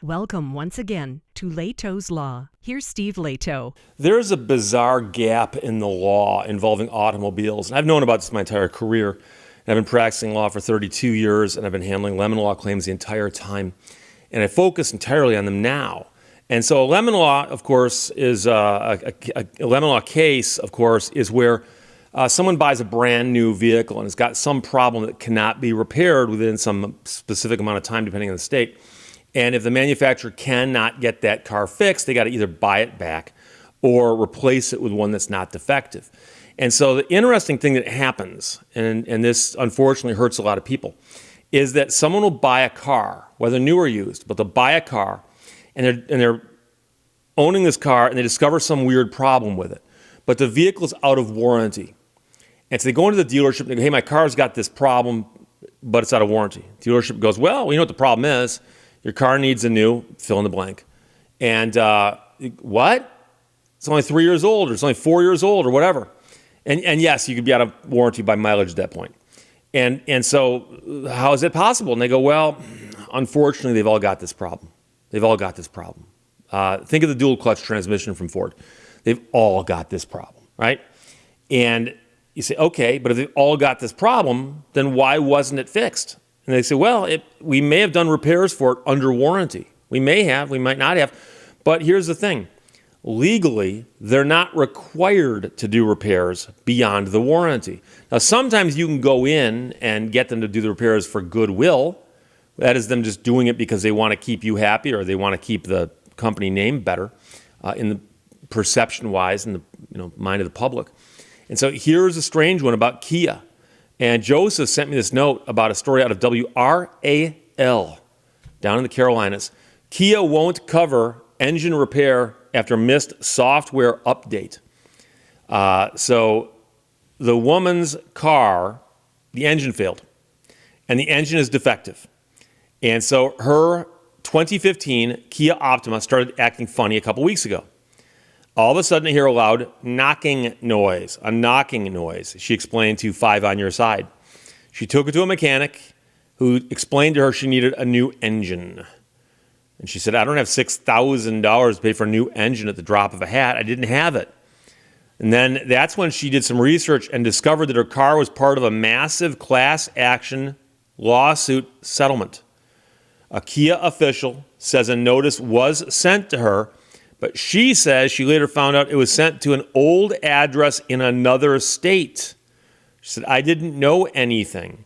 Welcome once again to Lehto's Law. Here's Steve Lehto. There's a bizarre gap in the law involving automobiles. And I've known about this my entire career. And I've been practicing law for 32 years, and I've been handling lemon law claims the entire time. And I focus entirely on them now. And so a lemon law, of course, is a lemon law case, of course, is where someone buys a brand new vehicle and it's got some problem that cannot be repaired within some specific amount of time, depending on the state. And if the manufacturer cannot get that car fixed, they got to either buy it back or replace it with one that's not defective. And so the interesting thing that happens, and this unfortunately hurts a lot of people, is that someone will buy a car, whether new or used, but they'll buy a car and they're owning this car and they discover some weird problem with it. But the vehicle is out of warranty. And so they go into the dealership and they go, hey, my car's got this problem, but it's out of warranty. The dealership goes, well, you know what the problem is. Your car needs a new fill in the blank. And what? It's only 3 years old, or it's only 4 years old, or whatever. And yes, you could be out of warranty by mileage at that point. And so how is it possible? And they go, well, unfortunately, they've all got this problem. They've all got this problem. Think of the dual clutch transmission from Ford. They've all got this problem, right? And you say, okay, but if they've all got this problem, then why wasn't it fixed? And they say, well, we may have done repairs for it under warranty. We may have, we might not have. But here's the thing. Legally, they're not required to do repairs beyond the warranty. Now, sometimes you can go in and get them to do the repairs for goodwill. That is them just doing it because they want to keep you happy or they want to keep the company name better in the perception-wise in the mind of the public. And so here's a strange one about Kia. And Joseph sent me this note about a story out of WRAL down in the Carolinas. Kia won't cover engine repair after missed software update. So the woman's car, the engine failed, and the engine is defective. And so her 2015 Kia Optima started acting funny a couple weeks ago. All of a sudden, I hear a loud knocking noise, a knocking noise, she explained to Five on Your Side. She took it to a mechanic who explained to her she needed a new engine. And she said, I don't have $6,000 to pay for a new engine at the drop of a hat. I didn't have it. And then that's when she did some research and discovered that her car was part of a massive class action lawsuit settlement. A Kia official says a notice was sent to her, but she says she later found out it was sent to an old address in another state. She said, I didn't know anything.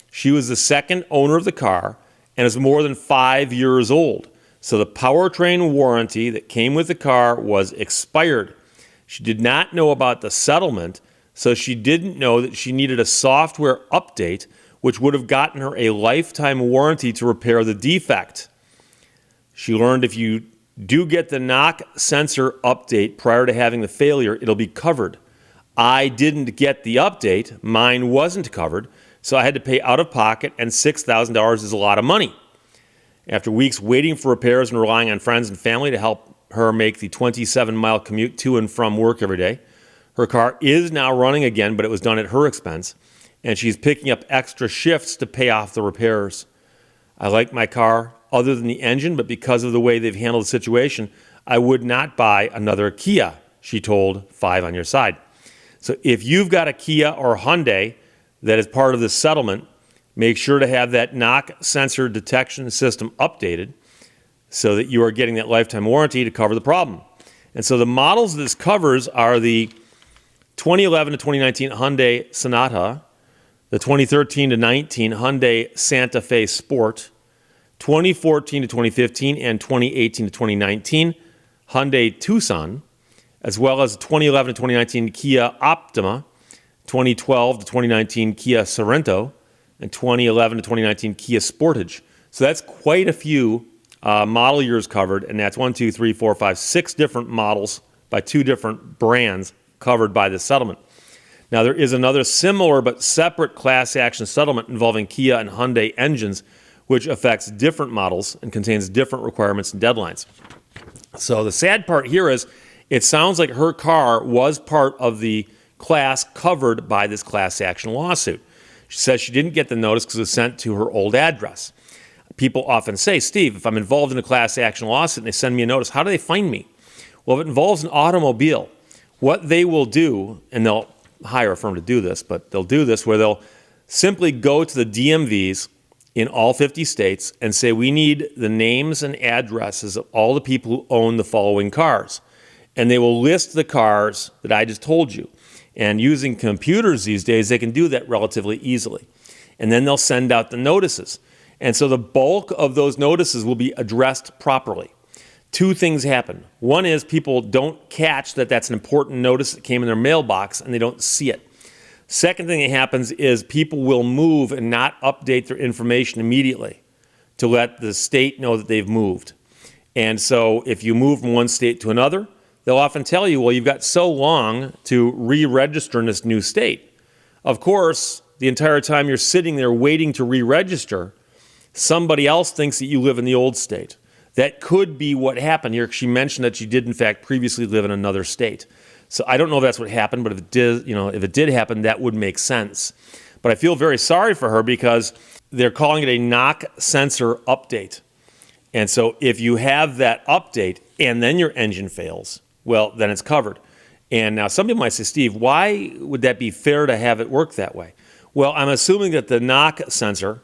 She was the second owner of the car and is more than 5 years old. So the powertrain warranty that came with the car was expired. She did not know about the settlement, so she didn't know that she needed a software update, which would have gotten her a lifetime warranty to repair the defect. She learned if you do get the knock sensor update prior to having the failure, it'll be covered. I didn't get the update. Mine wasn't covered, so I had to pay out of pocket, and $6,000 is a lot of money. After weeks waiting for repairs and relying on friends and family to help her make the 27-mile commute to and from work every day, her car is now running again, but it was done at her expense, and she's picking up extra shifts to pay off the repairs. I like my car other than the engine, but because of the way they've handled the situation, I would not buy another Kia, she told Five on Your Side. So if you've got a Kia or Hyundai that is part of this settlement, make sure to have that knock sensor detection system updated so that you are getting that lifetime warranty to cover the problem. And so the models this covers are the 2011 to 2019 Hyundai Sonata, the 2013 to 19 Hyundai Santa Fe Sport, 2014 to 2015 and 2018 to 2019 Hyundai Tucson, as well as 2011 to 2019 Kia Optima, 2012 to 2019 Kia Sorento, and 2011 to 2019 Kia Sportage. So that's quite a few model years covered, and that's 6 different models by 2 different brands covered by this settlement. Now, there is another similar but separate class action settlement involving Kia and Hyundai engines, which affects different models and contains different requirements and deadlines. So the sad part here is it sounds like her car was part of the class covered by this class action lawsuit. She says she didn't get the notice because it was sent to her old address. people often say, Steve, if I'm involved in a class action lawsuit and they send me a notice, how do they find me? Well, if it involves an automobile, what they will do, and they'll hire a firm to do this, but they'll do this where they'll simply go to the DMVs in all 50 states and say, we need the names and addresses of all the people who own the following cars. And they will list the cars that I just told you. And using computers these days, they can do that relatively easily. And then they'll send out the notices. And so the bulk of those notices will be addressed properly. Two things happen. One is people don't catch that that's an important notice that came in their mailbox and they don't see it. Second thing that happens is people will move and not update their information immediately to let the state know that they've moved. And so if you move from one state to another, they'll often tell you, well, you've got so long to re-register in this new state. Of course, the entire time you're sitting there waiting to re-register, somebody else thinks that you live in the old state. That could be what happened here. She mentioned that she did, in fact, previously live in another state. So I don't know if that's what happened, but if it did happen, that would make sense. But I feel very sorry for her because they're calling it a knock sensor update. And so if you have that update and then your engine fails, well, then it's covered. And now some people might say, Steve, why would that be fair to have it work that way? Well, I'm assuming that the knock sensor,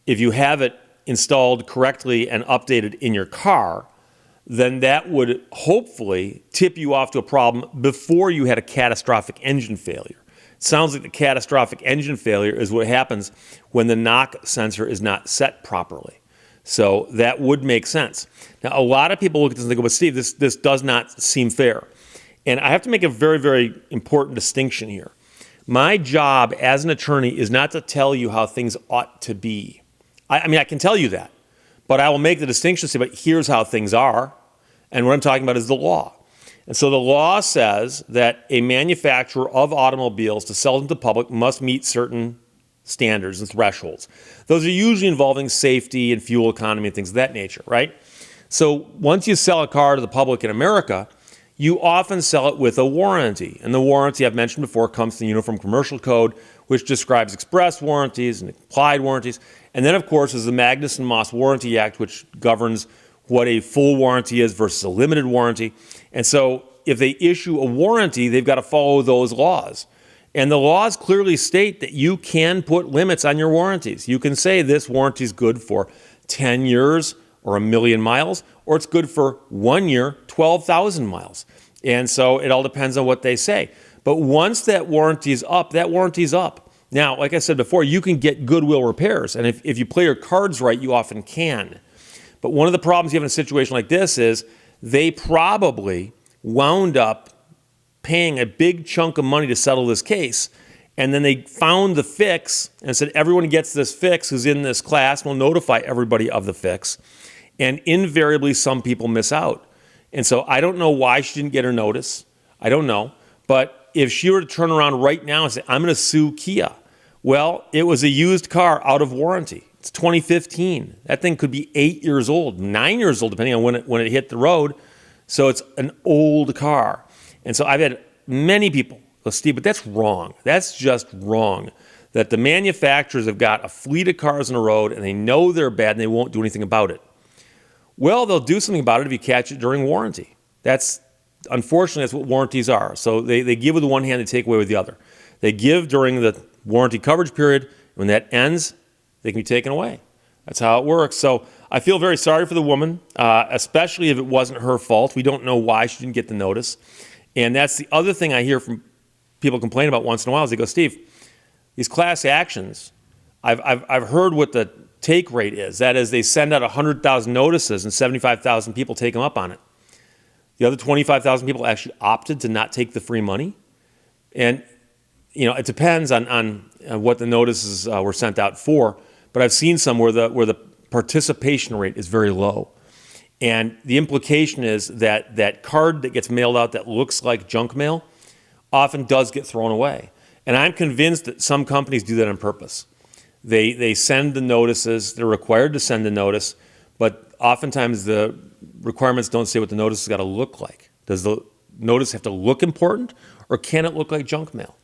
if you have it installed correctly and updated in your car, then that would hopefully tip you off to a problem before you had a catastrophic engine failure. It sounds like the catastrophic engine failure is what happens when the knock sensor is not set properly. So that would make sense. Now, a lot of people look at this and they go, but Steve, this does not seem fair. And I have to make a very, very important distinction here. My job as an attorney is not to tell you how things ought to be. I mean, I can tell you that, but I will make the distinction, say, but here's how things are. And what I'm talking about is the law. And so the law says that a manufacturer of automobiles to sell them to the public must meet certain standards and thresholds. Those are usually involving safety and fuel economy and things of that nature, right? So once you sell a car to the public in America, you often sell it with a warranty. And the warranty I've mentioned before comes from the Uniform Commercial Code, which describes express warranties and implied warranties. And then, of course, is the Magnuson-Moss Warranty Act, which governs what a full warranty is versus a limited warranty. And so if they issue a warranty, they've got to follow those laws. And the laws clearly state that you can put limits on your warranties. You can say this warranty is good for 10 years or 1 million miles, or it's good for 1 year, 12,000 miles. And so it all depends on what they say. But once that warranty is up, that warranty is up. Now, like I said before, you can get goodwill repairs. And if you play your cards right, you often can. But one of the problems you have in a situation like this is they probably wound up paying a big chunk of money to settle this case. And then they found the fix and said, everyone who gets this fix who's in this class will notify everybody of the fix. And invariably, some people miss out. And so I don't know why she didn't get her notice. I don't know. But if she were to turn around right now and say, I'm going to sue Kia, well, it was a used car out of warranty. It's 2015. That thing could be 8 years old, 9 years old, depending on when it hit the road. So it's an old car. And so I've had many people go, Steve, but that's wrong. That's just wrong. That the manufacturers have got a fleet of cars on the road and they know they're bad and they won't do anything about it. Well, they'll do something about it if you catch it during warranty. Unfortunately, that's what warranties are. So they give with one hand, they take away with the other. They give during the warranty coverage period. When that ends, they can be taken away. That's how it works. So I feel very sorry for the woman, especially if it wasn't her fault. We don't know why she didn't get the notice. And that's the other thing I hear from people complain about once in a while is they go, Steve, these class actions, I've heard what the take rate is. That is, they send out 100,000 notices and 75,000 people take them up on it. The other 25,000 people actually opted to not take the free money. And, it depends on what the notices were sent out for. But I've seen some where the participation rate is very low. And the implication is that that card that gets mailed out that looks like junk mail often does get thrown away. And I'm convinced that some companies do that on purpose. They send the notices, they're required to send the notice, but oftentimes the requirements don't say what the notice has got to look like. Does the notice have to look important, or can it look like junk mail?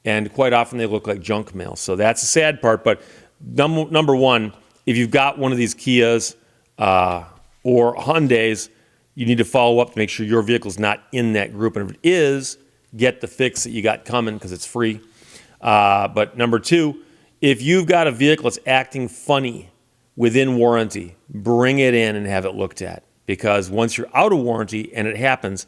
And quite often they look like junk mail. So that's the sad part. But number one, if you've got one of these Kias or Hyundais, you need to follow up to make sure your vehicle's not in that group. And if it is, get the fix that you got coming because it's free. But number two, if you've got a vehicle that's acting funny within warranty, bring it in and have it looked at. Because once you're out of warranty and it happens,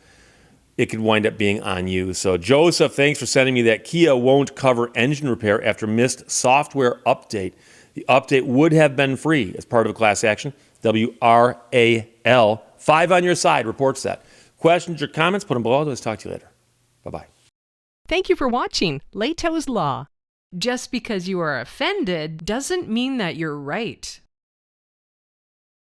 it could wind up being on you. So Joseph, thanks for sending me that. Kia won't cover engine repair after missed software update. The update would have been free as part of a class action. WRAL. 5 on your side reports that. Questions or comments, put them below. Let's talk to you later. Bye-bye. Thank you for watching Lehto's Law. Just because you are offended doesn't mean that you're right.